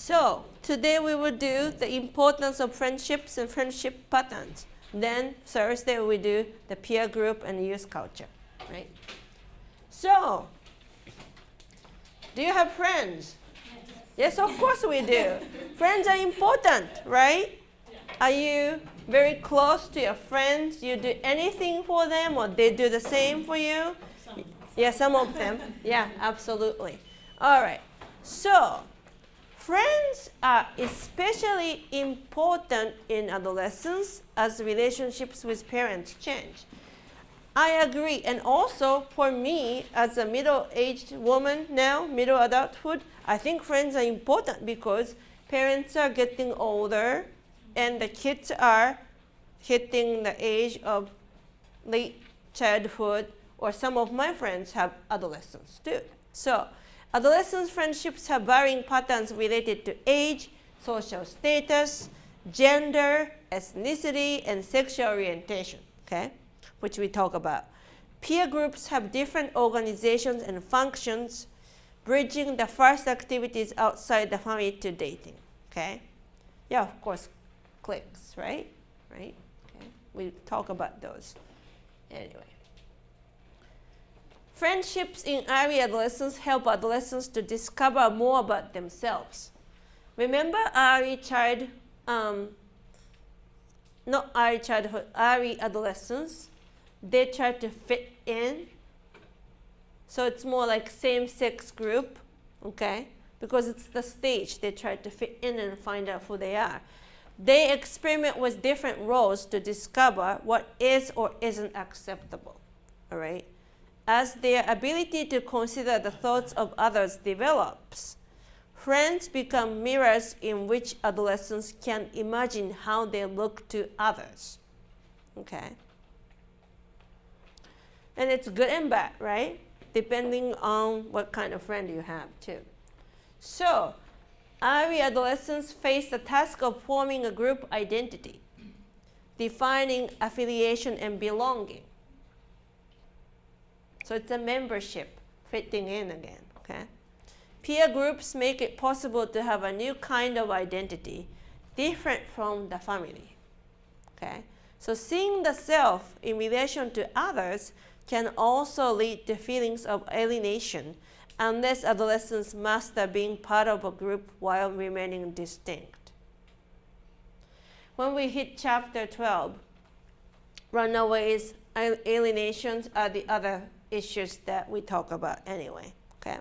So today we will do the importance of friendships and friendship patterns. Then Thursday we do the peer group and youth culture, right? So, do you have friends? Yes, of course we do. Friends are important, right? Are you very close to your friends? You do anything for them or they do the same for you? Yeah, some of them. Yeah, absolutely. All right. So, friends are especially important in adolescence as relationships with parents change. I agree. And also, for me, as a middle-aged woman now, middle adulthood, I think friends are important because parents are getting older and the kids are hitting the age of late childhood, or some of my friends have adolescents too. So, adolescent friendships have varying patterns related to age, social status, gender, ethnicity, and sexual orientation, okay, which we talk about. Peer groups have different organizations and functions, bridging the first activities outside the family to dating, okay? Yeah, of course, cliques, right? Right? Okay. We talk about those. Anyway. Friendships in early adolescence help adolescents to discover more about themselves. Remember early adolescence, they try to fit in. So it's more like same-sex group, okay? Because it's the stage they try to fit in and find out who they are. They experiment with different roles to discover what is or isn't acceptable, all right? As their ability to consider the thoughts of others develops, friends become mirrors in which adolescents can imagine how they look to others, okay? And it's good and bad, right? Depending on what kind of friend you have, too. So, early adolescents face the task of forming a group identity, defining affiliation and belonging. So it's a membership, fitting in again, okay? Peer groups make it possible to have a new kind of identity, different from the family, okay? So seeing the self in relation to others can also lead to feelings of alienation unless adolescents master being part of a group while remaining distinct. When we hit chapter 12, runaways, alienations are the other issues that we talk about anyway, okay?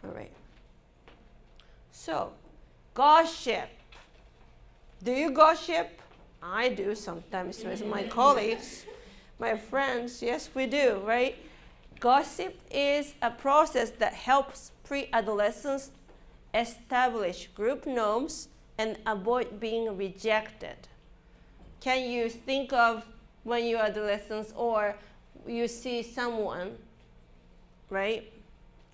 All right. So, gossip. Do you gossip? I do sometimes with my colleagues, my friends. Yes, we do, right? Gossip is a process that helps pre-adolescents establish group norms and avoid being rejected. Can you think of when you're adolescents or you see someone, right?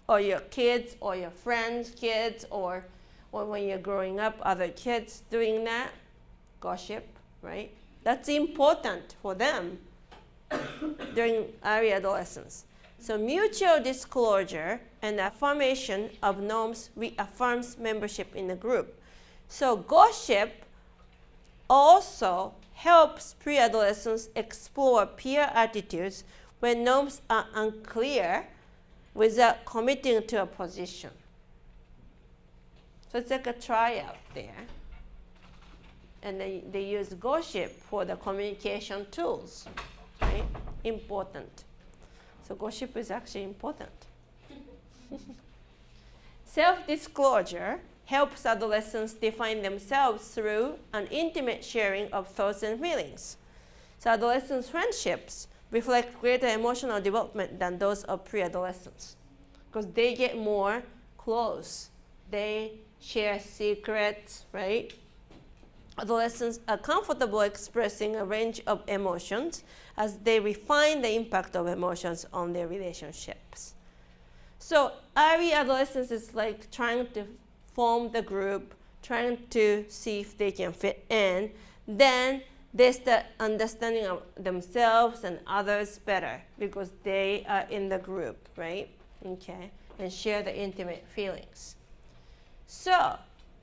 Or your kids or your friends' kids or when you're growing up, other kids doing that, gossip, right? That's important for them during early adolescence. So mutual disclosure and affirmation of norms reaffirms membership in the group. So gossip also helps pre-adolescents explore peer attitudes when norms are unclear without committing to a position. So it's like a tryout there. And they use gossip for the communication tools, right? Important. So gossip is actually important. Self-disclosure helps adolescents define themselves through an intimate sharing of thoughts and feelings. So adolescents' friendships reflect greater emotional development than those of pre-adolescents because they get more close. They share secrets, right? Adolescents are comfortable expressing a range of emotions as they refine the impact of emotions on their relationships. So early adolescence is like trying to form the group, trying to see if they can fit in. Then they start understanding of themselves and others better because they are in the group, right? Okay, and share the intimate feelings. So,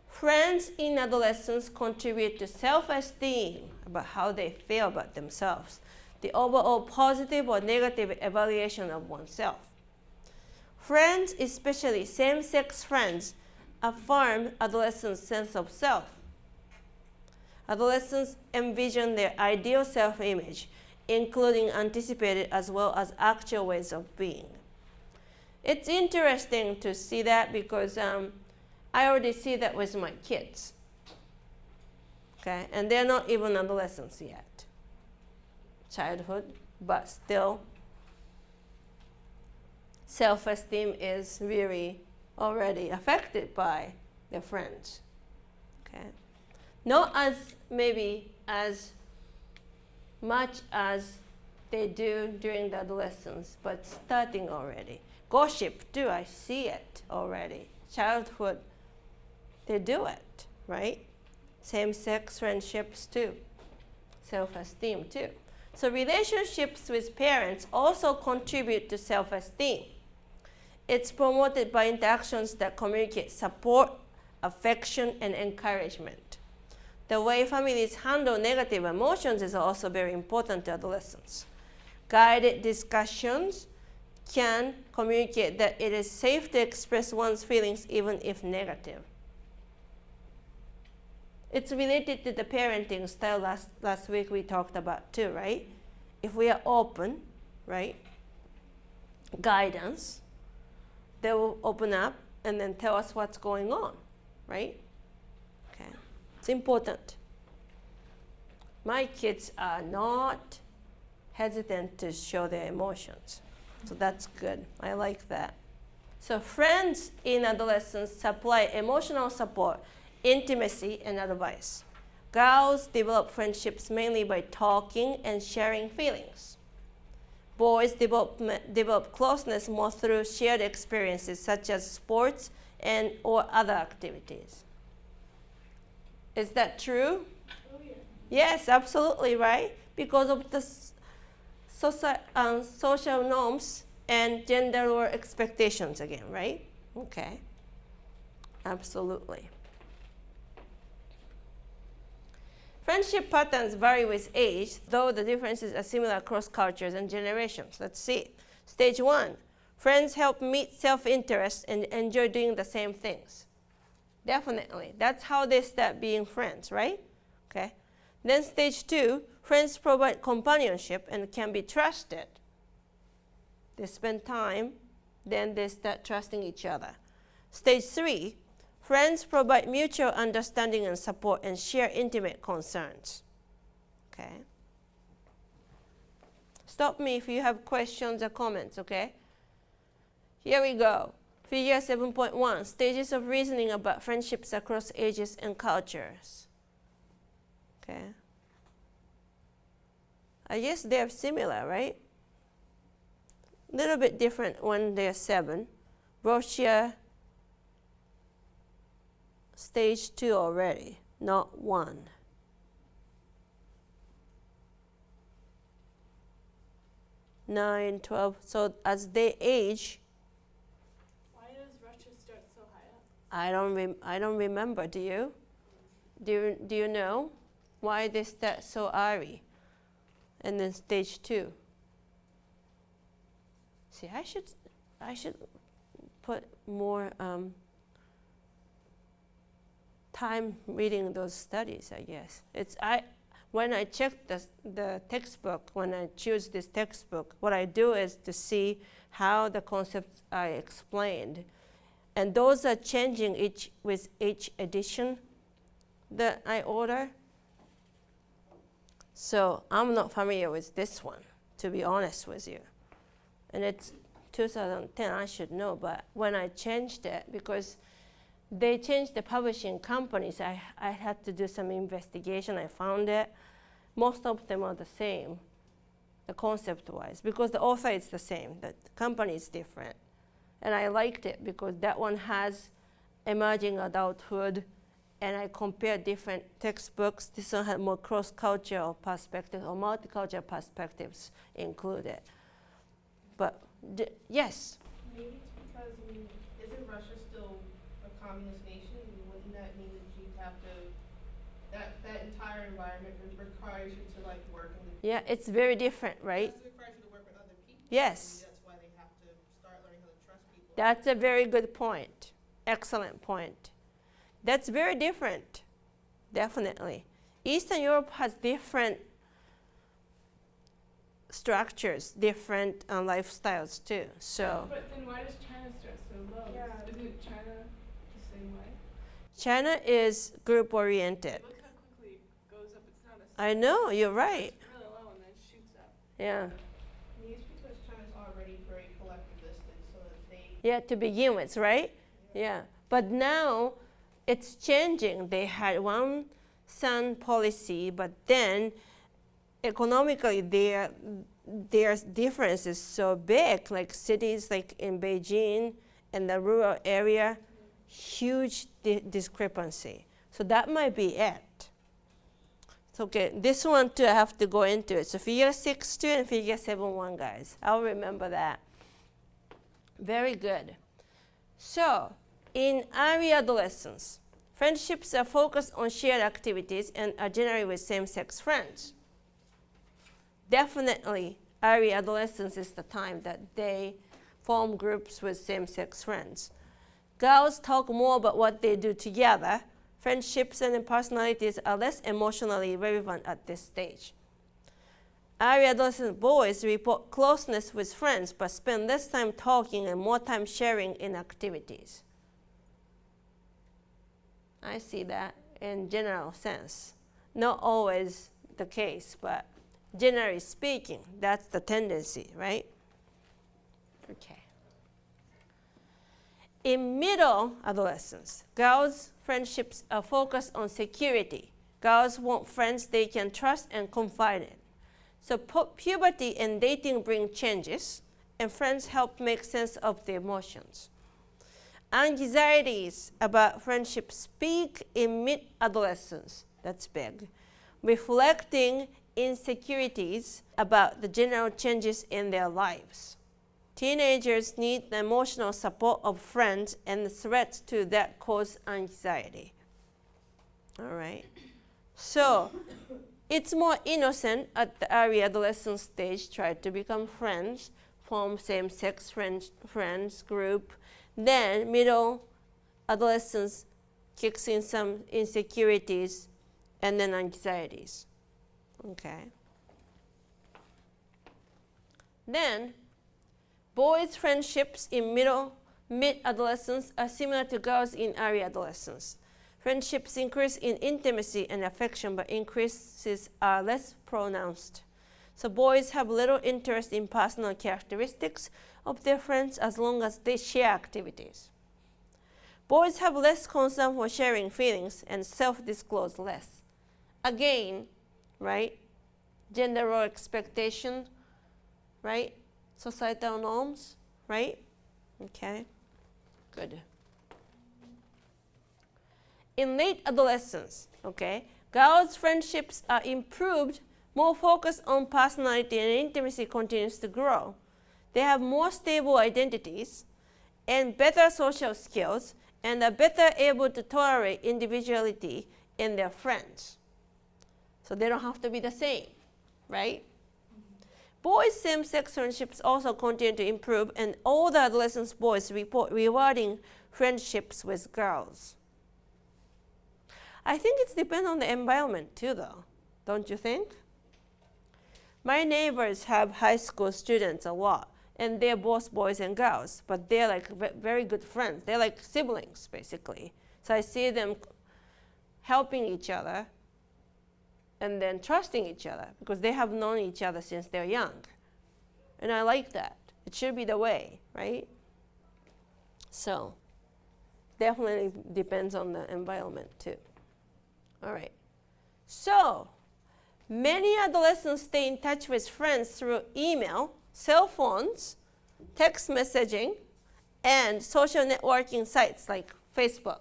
friends in adolescence contribute to self-esteem about how they feel about themselves, the overall positive or negative evaluation of oneself. Friends, especially same-sex friends, affirm adolescents' sense of self. Adolescents envision their ideal self-image, including anticipated as well as actual ways of being. It's interesting to see that because I already see that with my kids. Okay, and they're not even adolescents yet. Childhood, but still self-esteem is really already affected by their friends. Okay, not as maybe as much as they do during the adolescence, but starting already. Gossip too, I see it already. Childhood, they do it, right? Same-sex friendships too. Self-esteem too. So relationships with parents also contribute to self-esteem. It's promoted by interactions that communicate support, affection, and encouragement. The way families handle negative emotions is also very important to adolescents. Guided discussions can communicate that it is safe to express one's feelings even if negative. It's related to the parenting style last week we talked about too, right? If we are open, right? Guidance, they will open up and then tell us what's going on, right? Okay, it's important. My kids are not hesitant to show their emotions. So that's good. I like that. So friends in adolescence supply emotional support, intimacy, and advice. Girls develop friendships mainly by talking and sharing feelings. Boys develop closeness more through shared experiences such as sports and or other activities. Is that true? Oh, yeah. Yes, absolutely right. Because of the social norms and gender role expectations again, right? Okay. Absolutely. Friendship patterns vary with age, though the differences are similar across cultures and generations. Let's see. Stage 1. Friends help meet self-interest and enjoy doing the same things. Definitely. That's how they start being friends, right? Okay. Then stage 2, friends provide companionship and can be trusted. They spend time, then they start trusting each other. Stage 3, friends provide mutual understanding and support and share intimate concerns. Okay. Stop me if you have questions or comments, okay? Here we go. Figure 7.1, stages of reasoning about friendships across ages and cultures. Okay. I guess they're similar, right? A little bit different when they're 7. Russia, stage 2 already, not 1. Nine, 12. So as they age, Why does Russia start so high up? I don't remember. Do you? Do you know why they start so early? And then stage 2. See, I should put more time reading those studies, I guess. When I check the textbook, when I choose this textbook, what I do is to see how the concepts are explained. And those are changing with each edition that I order. So I'm not familiar with this one, to be honest with you. And it's 2010, I should know, but when I changed it, because they changed the publishing companies, I had to do some investigation. I found it. Most of them are the same, the concept-wise, because the author is the same, the company is different. And I liked it because that one has emerging adulthood, and I compared different textbooks. This one had more cross-cultural perspectives or multicultural perspectives included. But yes? Maybe it's because, isn't Russia still a communist nation, wouldn't that mean that you'd have to, that entire environment requires you to like work in the Yeah, it's very different, right? It requires you to work with other people. Yes. Maybe that's why they have to start learning how to trust people. That's a very good point. Excellent point. That's very different. Definitely. Eastern Europe has different structures, different lifestyles too. So But then why does China start so low? Yeah. Isn't China the same way? China is group oriented. Look how quickly it goes up. It's not a I know, you're right. It's really low and then shoots up. Yeah. And it's because China's already very collectivistic, so that they Yeah, to begin with, right? Yeah. But now it's changing. They had one son policy, but then economically their difference is so big. Like cities like in Beijing and the rural area, huge discrepancy. So that might be it. So okay, this one too I have to go into it. So figure 6.2 and figure 7.1, guys. I'll remember that. Very good. So in early adolescence, friendships are focused on shared activities and are generally with same-sex friends. Definitely, early adolescence is the time that they form groups with same-sex friends. Girls talk more about what they do together. Friendships and personalities are less emotionally relevant at this stage. Early adolescent boys report closeness with friends but spend less time talking and more time sharing in activities. I see that in general sense. Not always the case, but generally speaking, that's the tendency, right? Okay. In middle adolescence, girls' friendships are focused on security. Girls want friends they can trust and confide in. So puberty and dating bring changes, and friends help make sense of the emotions. Anxieties about friendships peak in mid-adolescence. That's big. Reflecting insecurities about the general changes in their lives. Teenagers need the emotional support of friends, and threats to that cause anxiety. All right. So it's more innocent at the early adolescent stage, try to become friends, form same-sex friends group. Then middle adolescence kicks in some insecurities and then anxieties. Okay. Then boys' friendships in mid-adolescence are similar to girls in early adolescence. Friendships increase in intimacy and affection, but increases are less pronounced. So boys have little interest in personal characteristics of their friends as long as they share activities. Boys have less concern for sharing feelings and self-disclose less. Again, right? Gender role expectation, right? Societal norms, right? Okay, good. In late adolescence, okay, girls' friendships are improved, more focus on personality, and intimacy continues to grow. They have more stable identities and better social skills and are better able to tolerate individuality in their friends. So they don't have to be the same, right? Boys' same-sex friendships also continue to improve, and all the adolescent boys report rewarding friendships with girls. I think it depends on the environment too, though, don't you think? My neighbors have high school students a lot, and they're both boys and girls, but they're like very good friends. They're like siblings, basically. So I see them helping each other and then trusting each other because they have known each other since they're young. And I like that. It should be the way, right? So definitely depends on the environment too. All right. So many adolescents stay in touch with friends through email, cell phones, text messaging, and social networking sites like Facebook.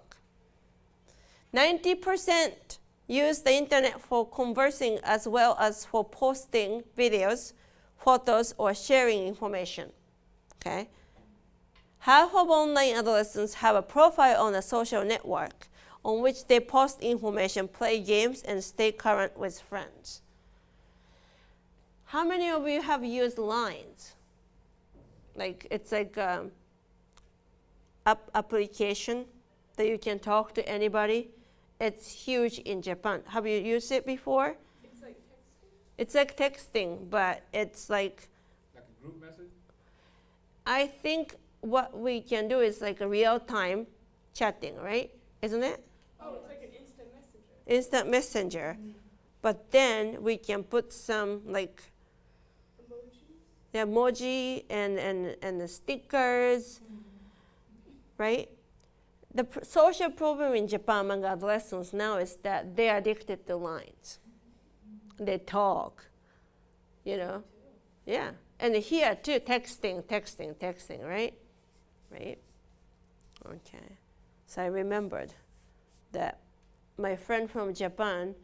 90% use the internet for conversing as well as for posting videos, photos, or sharing information. Okay? Half of online adolescents have a profile on a social network on which they post information, play games, and stay current with friends. How many of you have used Lines? It's like application that you can talk to anybody. It's huge in Japan. Have you used it before? It's like texting? It's like texting, but it's like a group message? I think what we can do is like a real-time chatting, right? Isn't it? Oh, it's like an instant messenger. Instant messenger. But then we can put some like Emojis? the emoji and the stickers, right? The social problem in Japan among adolescents now is that they're addicted to Lines. They talk, Yeah. And here too, texting, right? Right? Okay. So I remembered that my friend from Japan,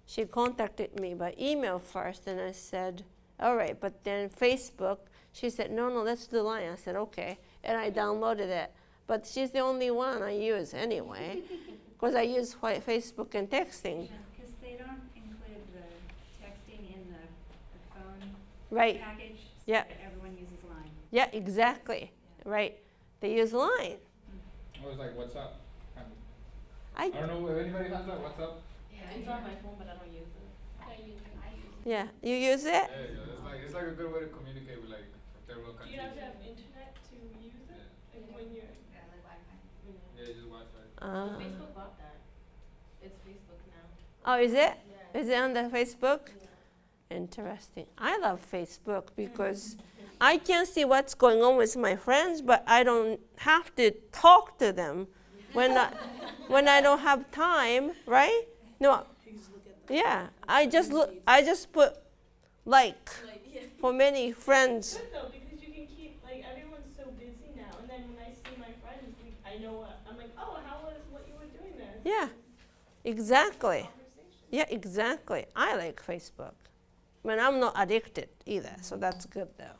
she contacted me by email first, and I said, all right, but then Facebook, she said, no, let's do Line. I said, okay. And I downloaded it. But she's the only one I use anyway, because I use Facebook and texting. Because they don't include the texting in the phone Right. package, so Yeah. that everyone uses Line. Yeah, exactly. Right. They use Line. Oh, it's like WhatsApp. Kind of. I I don't know if anybody has that WhatsApp. Yeah, it's on my phone, but I don't use it. I use it. Yeah, you use it? Yeah. It's like a good way to communicate with like third world Do countries. you have to have internet to use it? Like when you're. Yeah, like Wi-Fi. Yeah, just Wi-Fi. Facebook bought that. It's Facebook now. Oh, is it? Yeah. Is it on the Facebook? Yeah. Interesting. I love Facebook because I can see what's going on with my friends, but I don't have to talk to them when I don't have time, right? No. Yeah, I just put like for many friends. Good though, because you can keep, like, everyone's so busy now, and then when I see my friends, I know what, I'm like, oh, how was what you were doing there? Yeah, exactly. Conversation. Yeah, exactly. I like Facebook. I mean, I'm not addicted either, so that's good though.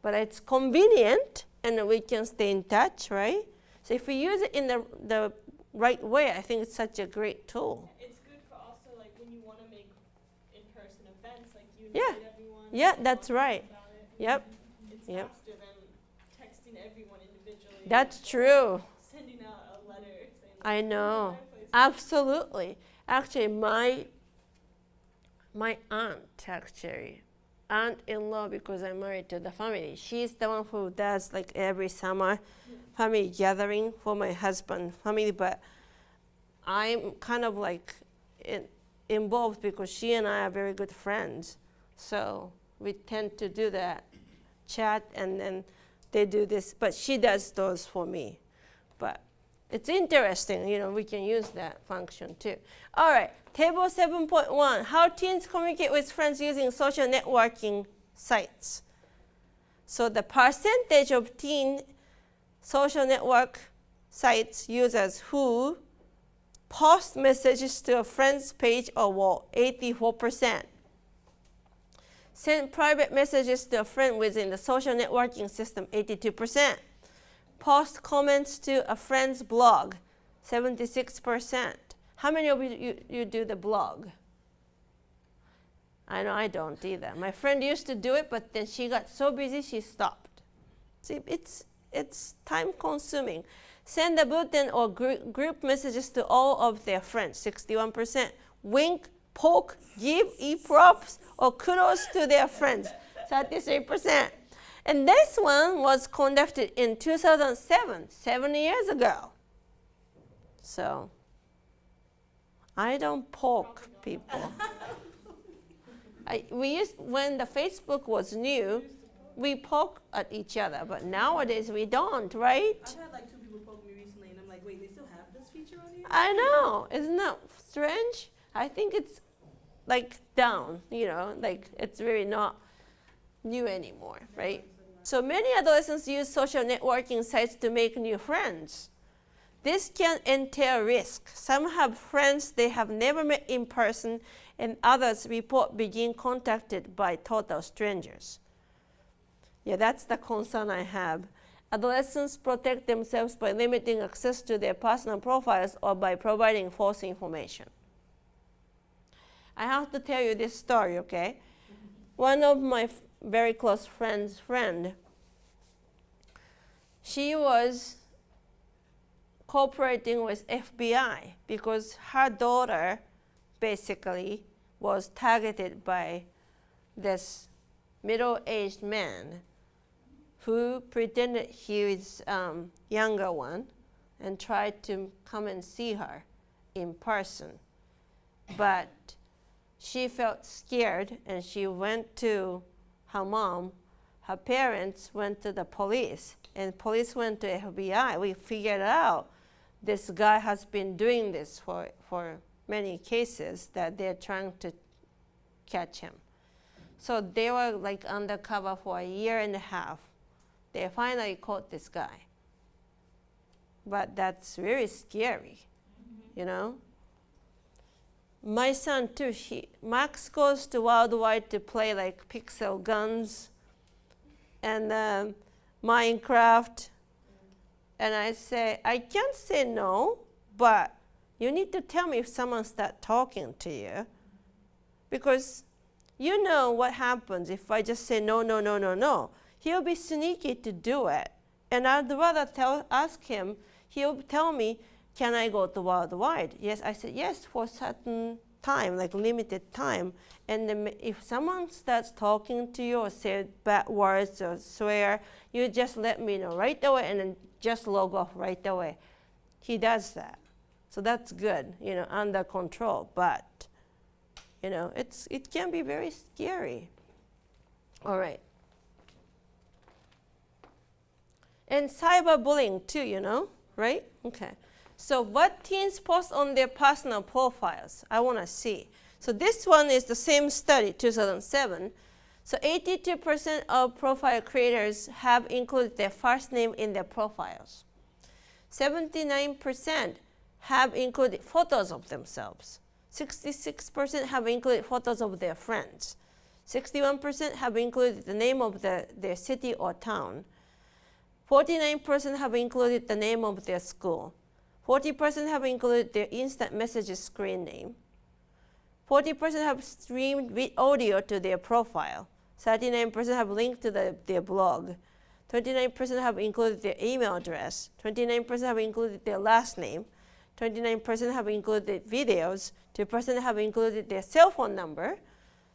But it's convenient, and we can stay in touch, right? So if we use it in the right way, I think it's such a great tool. It's good for also, like, when you want to make in-person events, like, you Yeah. invite everyone. Yeah, talk that's to them right. about it. Yep. It's Yep. faster than texting everyone individually. That's or true. Sending out a letter saying, I like, know. "Here's my place." Absolutely. Actually, my aunt-in-law, because I'm married to the family, she's the one who does like every summer family gathering for my husband's family, but I'm kind of like involved because she and I are very good friends. So we tend to do that chat, and then they do this, but she does those for me. But it's interesting, we can use that function too. All right, table 7.1, how teens communicate with friends using social networking sites. So the percentage of teen social network sites users who post messages to a friend's page or wall, 84%. Send private messages to a friend within the social networking system, 82%. Post comments to a friend's blog, 76%. How many of you do the blog? I know I don't either. My friend used to do it, but then she got so busy she stopped. See, it's time consuming. Send a bulletin or group messages to all of their friends, 61%. Wink, poke, give e-props or kudos to their friends, 33%. And this one was conducted in 2007, 7 years ago. So I don't poke people. When the Facebook was new, we poke at each other, but nowadays we don't, right? I've had like 2 people poke me recently, and I'm like, wait, they still have this feature on here? I know, isn't that strange? I think it's like down, like it's really not new anymore, right? So many adolescents use social networking sites to make new friends. This can entail risk. Some have friends they have never met in person, and others report being contacted by total strangers. Yeah, that's the concern I have. Adolescents protect themselves by limiting access to their personal profiles or by providing false information. I have to tell you this story, okay? One of my very close friend's friend, she was cooperating with FBI because her daughter basically was targeted by this middle-aged man who pretended he was younger one and tried to come and see her in person. But she felt scared and she went to her mom. Her parents went to the police and police went to FBI. We figured out this guy has been doing this for many cases that they're trying to catch him. So they were like undercover for a year and a half. They finally caught this guy. But that's very scary, you know? My son too, Max goes to Worldwide to play like pixel guns and Minecraft. And I say, I can't say no, but you need to tell me if someone starts talking to you. Because you know what happens if I just say no, no, no, no, no. He'll be sneaky to do it. And I'd rather ask him, he'll tell me, can I go to Worldwide? Yes, I said yes for a certain time, like limited time. And then if someone starts talking to you or say bad words or swear, you just let me know right away and then just log off right away. He does that. So that's good, you know, under control. But, you know, it can be very scary. All right. And cyberbullying too, you know, right? Okay. So what teens post on their personal profiles? I want to see. So this one is the same study, 2007. So 82% of profile creators have included their first name in their profiles. 79% have included photos of themselves. 66% have included photos of their friends. 61% have included the name of their city or town. 49% have included the name of their school. 40% have included their instant messages screen name. 40% have streamed with audio to their profile. 39% have linked to their blog. 29% have included their email address. 29% have included their last name. 29% have included videos. 2% have included their cell phone number.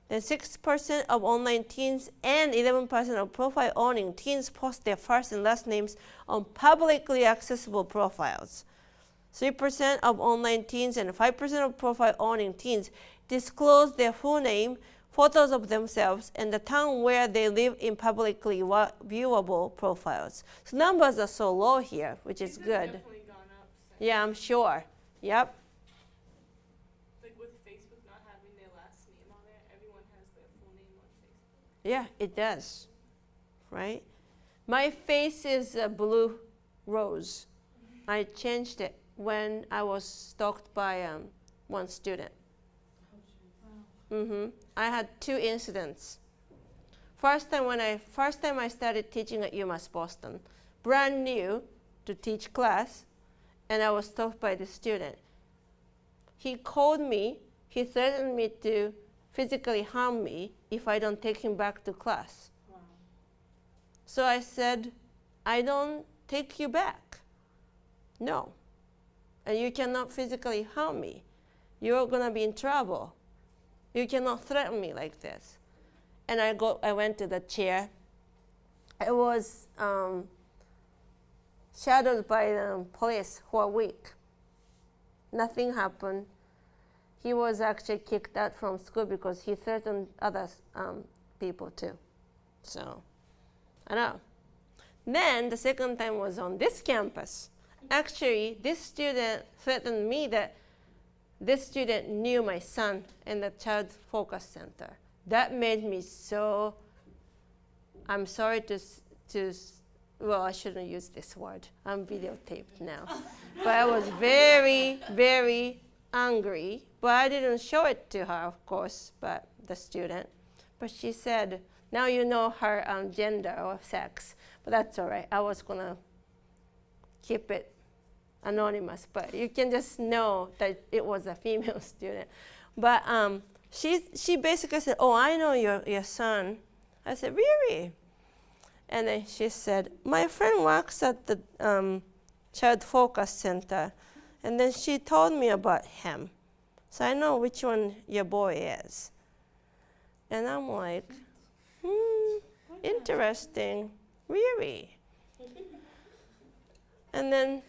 Then 6% of online teens and 11% of profile-owning teens post their first and last names on publicly accessible profiles. 3% of online teens and 5% of profile-owning teens disclose their full name, photos of themselves, and the town where they live in publicly viewable profiles. So numbers are so low here, which is These have good. definitely gone up since. Yeah, I'm sure. Yep. Like with Facebook not having their last name on there, everyone has their full name on Facebook. Yeah, it does. Right? My face is a blue rose. I changed it when I was stalked by one student. I had 2 incidents. First time I started teaching at UMass Boston, brand new to teach class, and I was stalked by the student. He called me. He threatened me to physically harm me if I don't take him back to class. Wow. So I said, I don't take you back. No. And you cannot physically harm me. You're going to be in trouble. You cannot threaten me like this. And I went to the chair. I was shadowed by the police for a week. Nothing happened. He was actually kicked out from school because he threatened other people too. So, I know. Then the second time was on this campus. Actually, this student threatened me that this student knew my son in the Child Focus Center. That made me so, I'm sorry well, I shouldn't use this word. I'm videotaped now. But I was very, very angry. But I didn't show it to her, of course, but the student. But she said, now you know her gender or sex. But That's all right. I was gonna keep it anonymous, but you can just know that it was a female student. But she basically said, "Oh, I know your son." I said, "Really?" And then she said, "My friend works at the Child Focus Center," and then she told me about him, so I know which one your boy is. And I'm like, interesting, really. And then,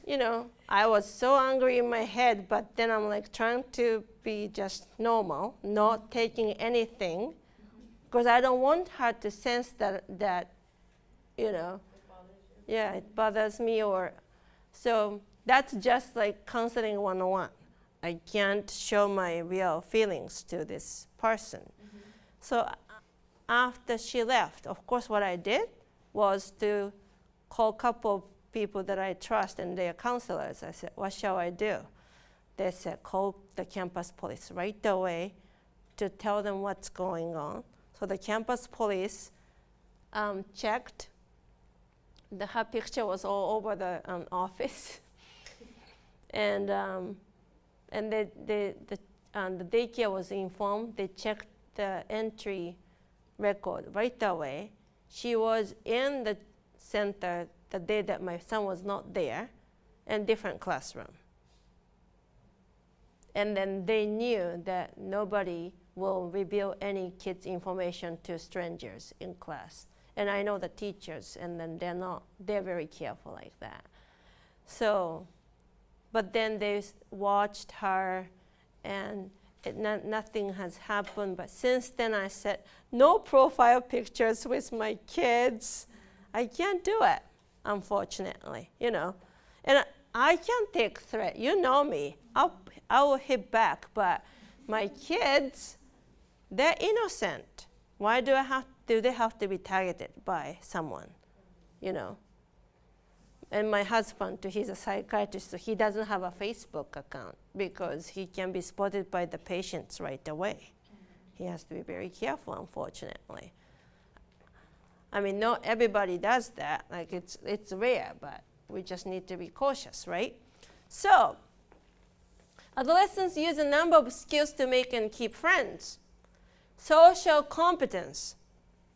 I was so angry in my head, but then I'm like trying to be just normal, not taking anything, because I don't want her to sense that It bothers you. yeah, it bothers me. Or so that's just like counseling 101. I can't show my real feelings to this person. So after she left, of course, what I did was to call a couple of people that I trust and their counselors. I said, "What shall I do?" They said, "Call the campus police right away to tell them what's going on." So the campus police checked. Her picture was all over the office. And the daycare was informed. They checked the entry record right away. She was in the center the day that my son was not there, in different classroom. And then they knew that nobody will reveal any kids' information to strangers in class. And I know the teachers, and then they're very careful like that. So, but then they watched her, and nothing has happened. But since then I said, no profile pictures with my kids. I can't do it, unfortunately, And I can't take threat. You know me. I will hit back, but my kids, they're innocent. Why do they have to be targeted by someone, And my husband, too, he's a psychiatrist, so he doesn't have a Facebook account because he can be spotted by the patients right away. He has to be very careful, unfortunately. I mean, not everybody does that. Like, it's rare, but we just need to be cautious, right? So, adolescents use a number of skills to make and keep friends. Social competence,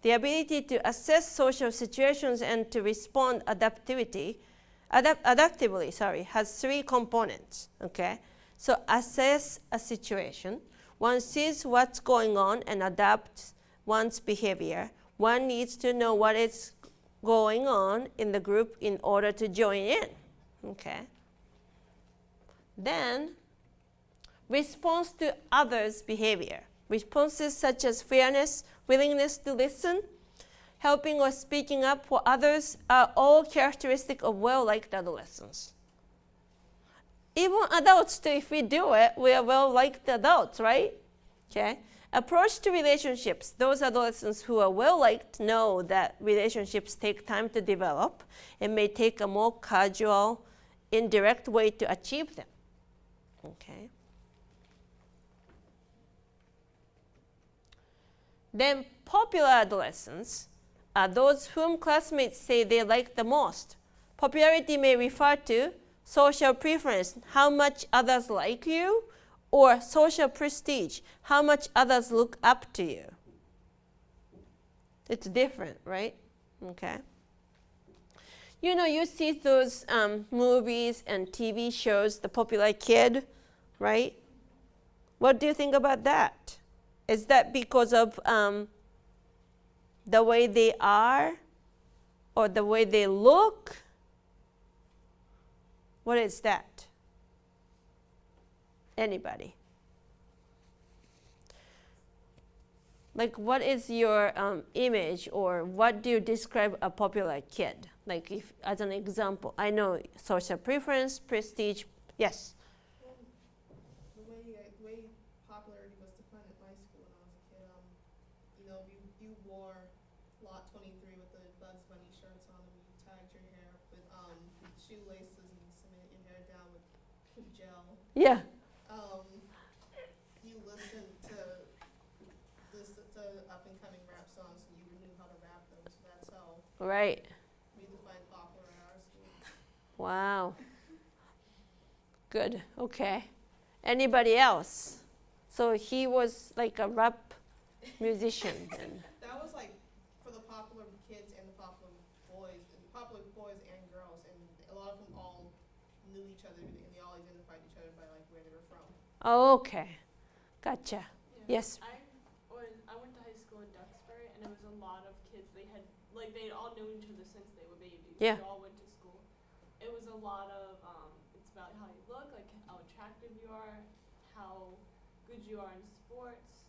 the ability to assess social situations and to respond adaptively, has 3 components, okay? So assess a situation. One sees what's going on and adapts one's behavior. One needs to know what is going on in the group in order to join in, okay? Then, response to others' behavior. Responses such as fairness, willingness to listen, helping or speaking up for others are all characteristic of well-liked adolescents. Even adults too, if we do it, we are well-liked adults, right? Okay. Approach to relationships. Those adolescents who are well-liked know that relationships take time to develop and may take a more casual, indirect way to achieve them. Okay. Then popular adolescents are those whom classmates say they like the most. Popularity may refer to social preference, how much others like you, or social prestige, how much others look up to you. It's different, right? Okay. You see those movies and TV shows, the popular kid, right? What do you think about that? Is that because of the way they are or the way they look? What is that? Anybody? Like, what is your image, or what do you describe a popular kid? Like, if, as an example, I know social preference, prestige, yes? The way popularity was defined at my school when I was a kid, you wore lot 23 with the Bugs Bunny shirts on, and you tagged your hair with shoelaces and cemented your hair down with gel. Yeah. You listened to up and coming rap songs, and you knew how to rap them. So that's how Right. we Wow. Good. Okay. Anybody else? So he was like a rap musician then. That was like for the popular kids and the popular boys and girls, and a lot of them all knew each other, and they all identified each other by like where they were from. Oh, okay. Gotcha. Yeah. Yes. I went to high school in Duxbury, and it was a lot of kids. They all known each other since they were babies. Yeah. They all went to school. It was a lot of it's about how you look, like how attractive you are, how good you are in sports.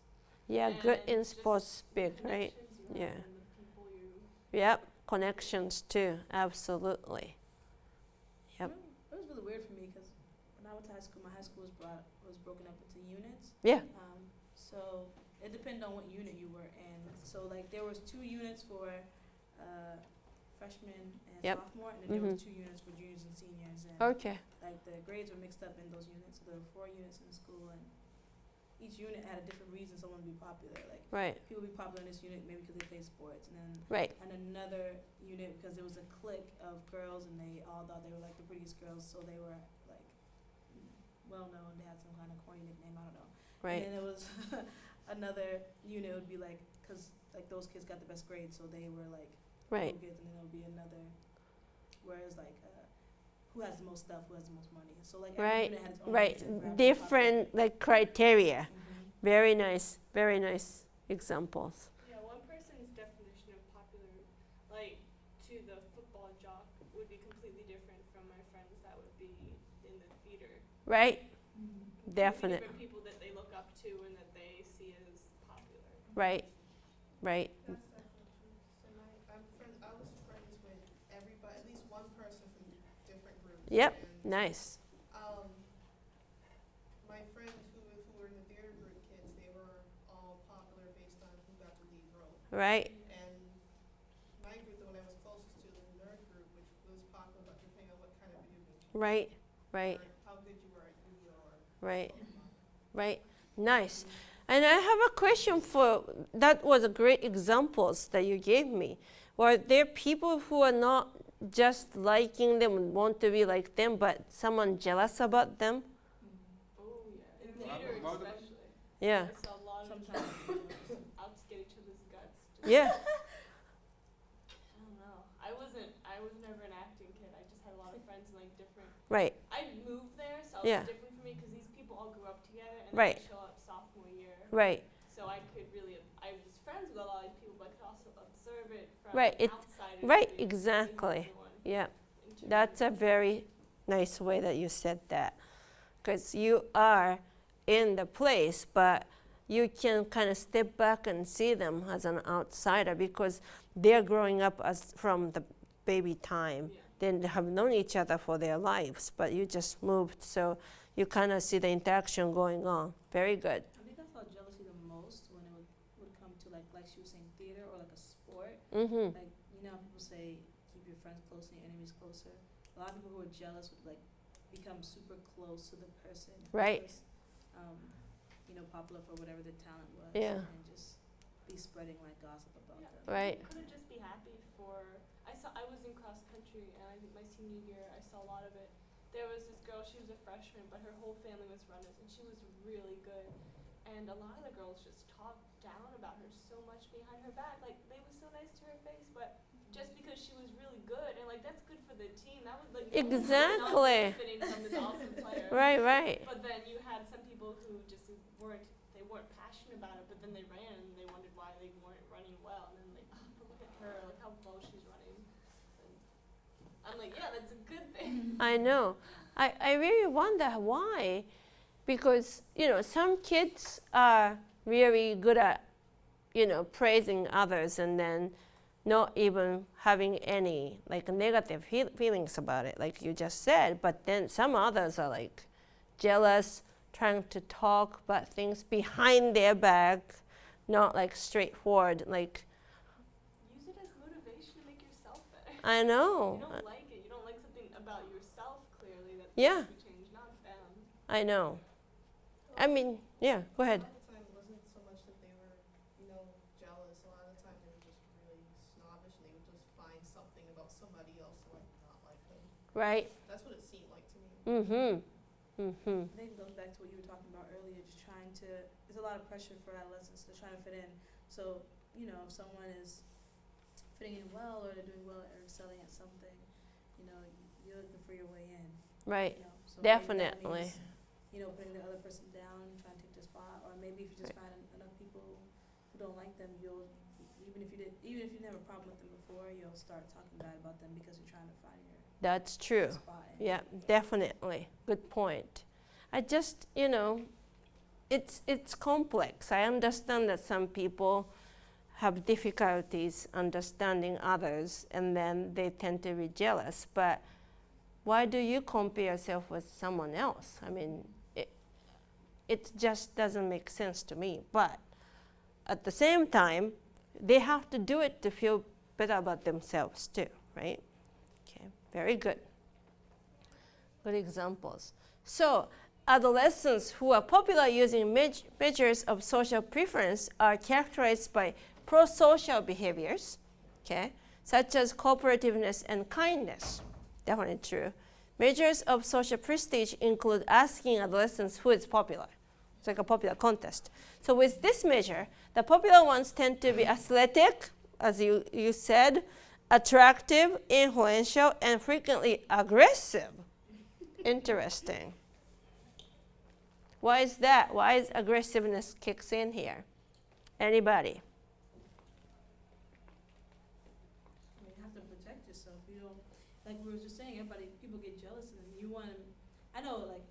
Yeah, and good in just sports, the big, right? connections you have Yeah. and the people you. Yep. Connections too. Absolutely. Yep. It was really weird for me because when I went to high school, my high school was broken up into units. Yeah. So it depended on what unit you were in. So like there was 2 units for freshmen and Yep. sophomore, and then there was 2 units for juniors and seniors. And Okay. like the grades were mixed up in those units. So there were 4 units in the school, and each unit had a different reason someone would be popular. Like Right. people would be popular in this unit maybe because they played sports, and then Right. and another unit because there was a clique of girls and they all thought they were like the prettiest girls, so they were like well known. They had some kind of corny nickname, I don't know. Right. And then it was another unit would be like, because like those kids got the best grades, so they were like Right. cool kids, and then there would be another, whereas like who has the most stuff, who has the most money. So like every Right. unit had its own Right. reason for having popular. Different like criteria. Mhm. Very nice. Very nice examples. Yeah, one person's definition of popular, like to the football jock, would be completely different from my friends that would be in the theater. Right? Mhm. Definite. Different people that they look up to and that they see as popular. Right. Right. That's definitely true. So I was friends with everybody, at least one person from different groups. Yep. And, Nice. my friends who were in the theater group kids, they were all popular based on who got the lead role. Right. And my group, the one I was closest to, the nerd group, which was popular, but depending on what kind of video game you Right. Right. or how good you were at Yu-Gi-Oh or Right. Pokemon. Right. Nice. And I have a question for that was a great examples that you gave me. Were there people who are not just liking them and want to be like them, but someone jealous about them? Oh yeah, in Yeah. theater About the- especially. Yeah. I saw a lot of Sometimes. people out to get each other's guts. Yeah. I don't know. I was never an acting kid. I just had a lot of friends in like different. Right. I moved there, so Yeah. it was different for me because these people all grew up together, and Right. then I show up sophomore year. Right. So I could really, I was friends with a lot of these people, but I could also observe it from Right, an it- outsider's right, view, seeing exactly. everyone Yeah. interact. That's a very nice way that you said that. Because you are in the place, but you can kind of step back and see them as an outsider because they're growing up as from the baby time. Yeah. They have known each other for their lives, but you just moved, so you kind of see the interaction going on. Very good. I think I saw jealousy the most when it would come to like she was saying theater or like a sport. Mm-hmm. Like you know how people say keep your friends close and your enemies closer. A lot of people who are jealous would like become super close to the person who Right. was, popular for whatever their talent was. Yeah. And just be spreading like gossip about Yeah. them. Right. You couldn't just be happy for. I was in cross country, and I think my senior year I saw a lot of it. There was this girl. She was a freshman, but her whole family was runners, and she was really good. And a lot of the girls just talked down about her so much behind her back. Like they were so nice to her face, but just because she was really good, and like that's good for the team. That was like Exactly. not benefiting from this awesome player. Right, right. But then you had some people who just weren't passionate about it, but then they ran and they wondered why they weren't running well. And then like, oh, but look at her, like how well she's running. And I'm like, yeah, that's a good thing. I know. I really wonder why. Because, some kids are really good at, praising others and then not even having any like negative feelings about it, like you just said. But then some others are like jealous, trying to talk about things behind their back, not like straightforward. Like Use it as motivation to make yourself better. I know. You don't like it. You don't like something about yourself clearly that Yeah. needs to be changed, not them. I know. I mean, yeah. Go ahead. A lot of the time it wasn't so much that they were, jealous. A lot of the time they were just really snobbish and they would just find something about somebody else to like not like them. Right. That's what it seemed like to me. I think it goes back to what you were talking about earlier, just trying to, there's a lot of pressure for adolescents to try to fit in. So, you know, if someone is fitting in well or they're doing well or excelling at something, you know, you're looking for your way in. Right. You know, so maybe that Definitely. means, you know, putting the other person down, trying to take their spot, or maybe if you just find enough people who don't like them, you'll, even if you didn't have a problem with them before, you'll start talking bad about them because you're trying to find your That's true. spot. Yeah, definitely. Good point. I just, you know, it's complex. I understand that some people have difficulties understanding others and then they tend to be jealous. But why do you compare yourself with someone else? I mean, it just doesn't make sense to me. But at the same time, they have to do it to feel better about themselves too, right? Okay, very good. Good examples. So, adolescents who are popular using measures of social preference are characterized by pro-social behaviors, okay, such as cooperativeness and kindness. Definitely true. Measures of social prestige include asking adolescents who is popular. It's like a popular contest. So with this measure, the popular ones tend to be athletic, as you said, attractive, influential, and frequently aggressive. Interesting. Why is that? Why is aggressiveness kicks in here? Anybody? You have to protect yourself. You don't, like we were just saying, people get jealous and you want to, I know like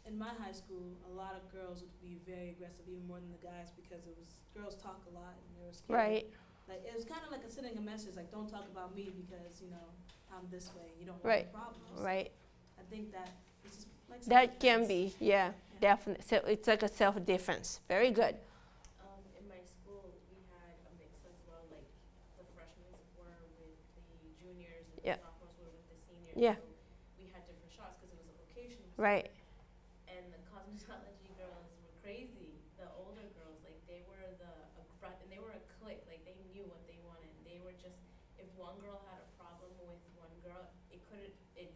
in my high school, a lot of girls would be very aggressive, even more than the guys, because it was, girls talk a lot and they were scared. Right. Like it was kind of like sending a message, like don't talk about me because, you know, I'm this way. You don't want Right. any problems. Right. I think that it's just like That can self-defense. be, yeah, definitely. So it's like a self-defense. Very good. In my school, we had a mix as well. Like the freshmen were with the juniors, and Yeah. the sophomores were with the seniors. Yeah. So we had different shots because it was a vocation. Right. And the cosmetology girls were crazy. The older girls, like they were and they were a clique. Like they knew what they wanted. They were just, if one girl had a problem with one girl,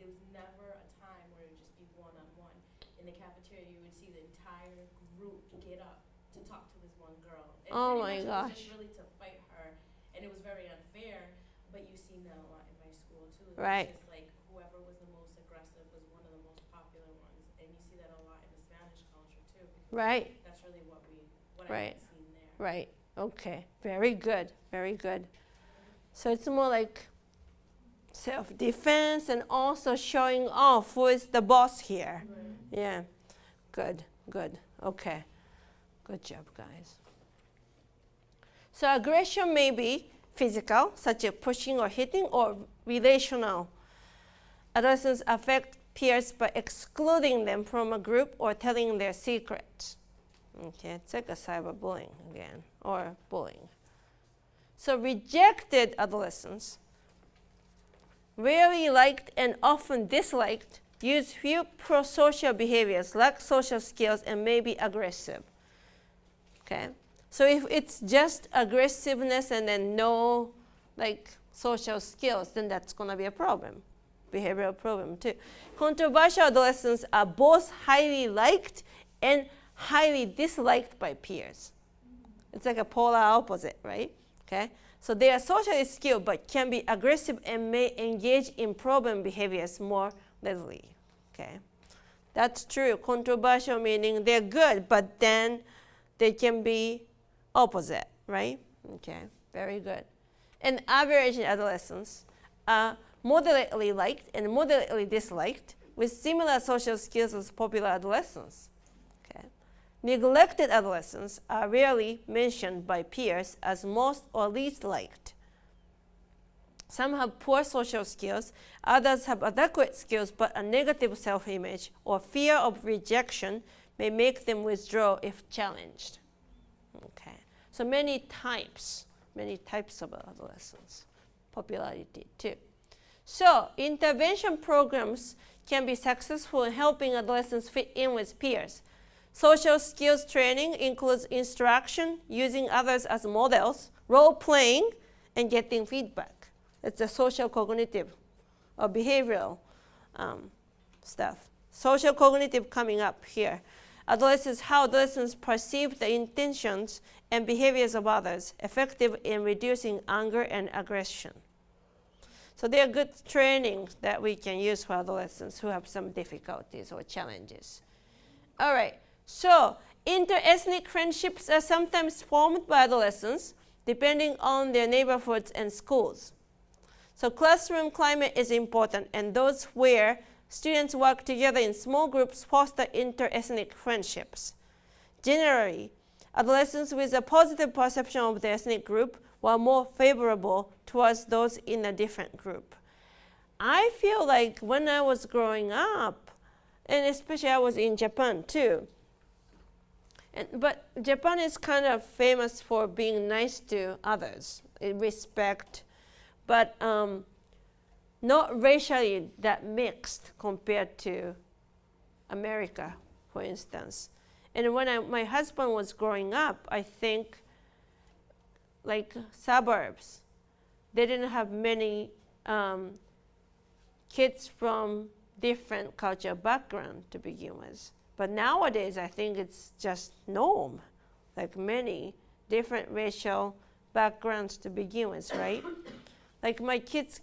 there was never a time where it would just be one-on-one. In the cafeteria, you would see the entire group get up to talk to this one girl. And Oh pretty my much it was gosh. just really to fight her, and it was very unfair. But you see that a lot in my school too. It was Right. just like whoever was the most aggressive was one of the most popular ones, and you see that a lot in the Spanish culture too. Because Right. that's really what Right. I've seen there. Right. Okay. Very good. Very good. So it's more like self-defense and also showing off who is the boss here. Right. Yeah. Good. Good. Okay. Good job, guys. So aggression may be physical, such as pushing or hitting, or relational. Adolescents affect peers by excluding them from a group or telling their secrets. Okay, it's like a cyberbullying again, or bullying. So rejected adolescents, rarely liked and often disliked, use few pro-social behaviors, lack social skills, and may be aggressive. Okay, so if it's just aggressiveness and then no like social skills, then that's gonna be a problem, behavioral problem too. Controversial adolescents are both highly liked and highly disliked by peers. It's like a polar opposite, right? Okay, so they are socially skilled but can be aggressive and may engage in problem behaviors more readily. Okay, that's true. Controversial meaning they're good, but then they can be opposite, right? Okay, very good. And average adolescents are moderately liked and moderately disliked with similar social skills as popular adolescents. Okay. Neglected adolescents are rarely mentioned by peers as most or least liked. Some have poor social skills, others have adequate skills but a negative self-image or fear of rejection may make them withdraw if challenged. Okay, so many types of adolescents, popularity too. So intervention programs can be successful in helping adolescents fit in with peers. Social skills training includes instruction, using others as models, role playing, and getting feedback. It's a social cognitive or behavioral stuff. Social cognitive coming up here. Adolescents, how adolescents perceive the intentions and behaviors of others, effective in reducing anger and aggression. So they are good trainings that we can use for adolescents who have some difficulties or challenges. All right, so inter-ethnic friendships are sometimes formed by adolescents depending on their neighborhoods and schools. So classroom climate is important, and those where students work together in small groups foster inter-ethnic friendships. Generally, adolescents with a positive perception of the ethnic group were more favorable towards those in a different group. I feel like when I was growing up, and especially I was in Japan too, but Japan is kind of famous for being nice to others, respect, but not racially that mixed compared to America, for instance. And when my husband was growing up, I think like suburbs, they didn't have many kids from different cultural background to begin with. But nowadays, I think it's just norm, like many different racial backgrounds to begin with, right? Like my kids'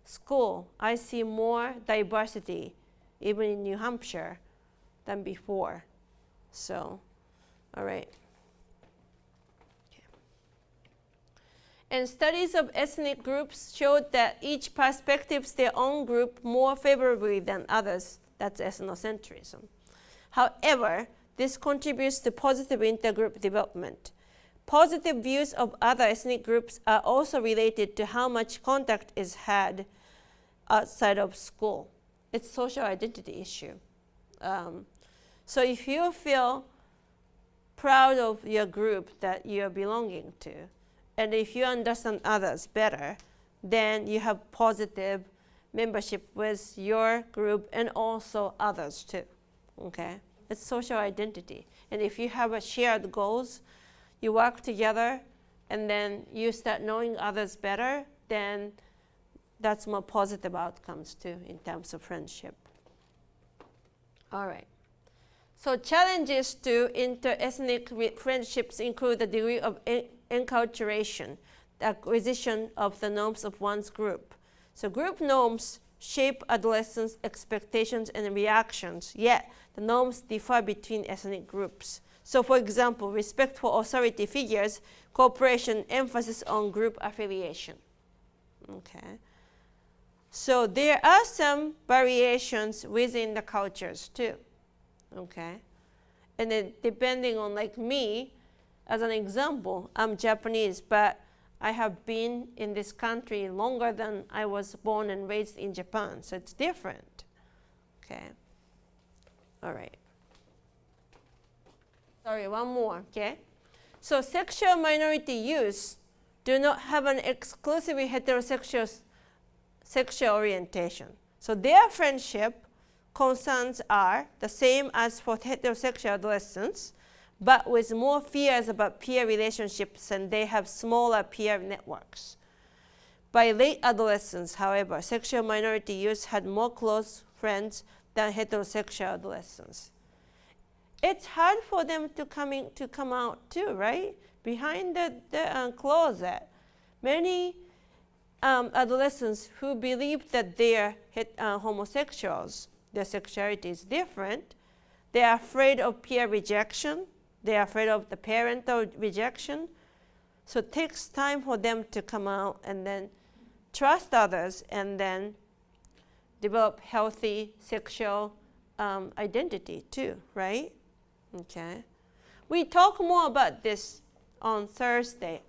school, I see more diversity, even in New Hampshire, than before. So, all right. Okay. And studies of ethnic groups showed that each perspectives their own group more favorably than others. That's ethnocentrism. However, this contributes to positive intergroup development. Positive views of other ethnic groups are also related to how much contact is had outside of school. It's a social identity issue. So if you feel proud of your group that you're belonging to, and if you understand others better, then you have positive membership with your group and also others too. Okay? It's social identity. And if you have a shared goals, you work together, and then you start knowing others better, then that's more positive outcomes too in terms of friendship. All right. So challenges to inter-ethnic friendships include the degree of enculturation, the acquisition of the norms of one's group. So group norms shape adolescents' expectations and reactions, yet the norms differ between ethnic groups. So for example, respect for authority figures, cooperation, emphasis on group affiliation. Okay. So there are some variations within the cultures too. Okay. And then depending on, like me, as an example, I'm Japanese, but I have been in this country longer than I was born and raised in Japan, so it's different. Okay. All right. Sorry, one more, okay? So sexual minority youth do not have an exclusively heterosexual sexual orientation. So their friendship concerns are the same as for heterosexual adolescents, but with more fears about peer relationships, and they have smaller peer networks. By late adolescence, however, sexual minority youth had more close friends than heterosexual adolescents. It's hard for them to come out too, right? Behind the closet, many adolescents who believe that they are homosexuals, their sexuality is different, they are afraid of peer rejection, they are afraid of the parental rejection. So it takes time for them to come out and then trust others and then develop healthy sexual identity too, right? Okay. We talk more about this on Thursday.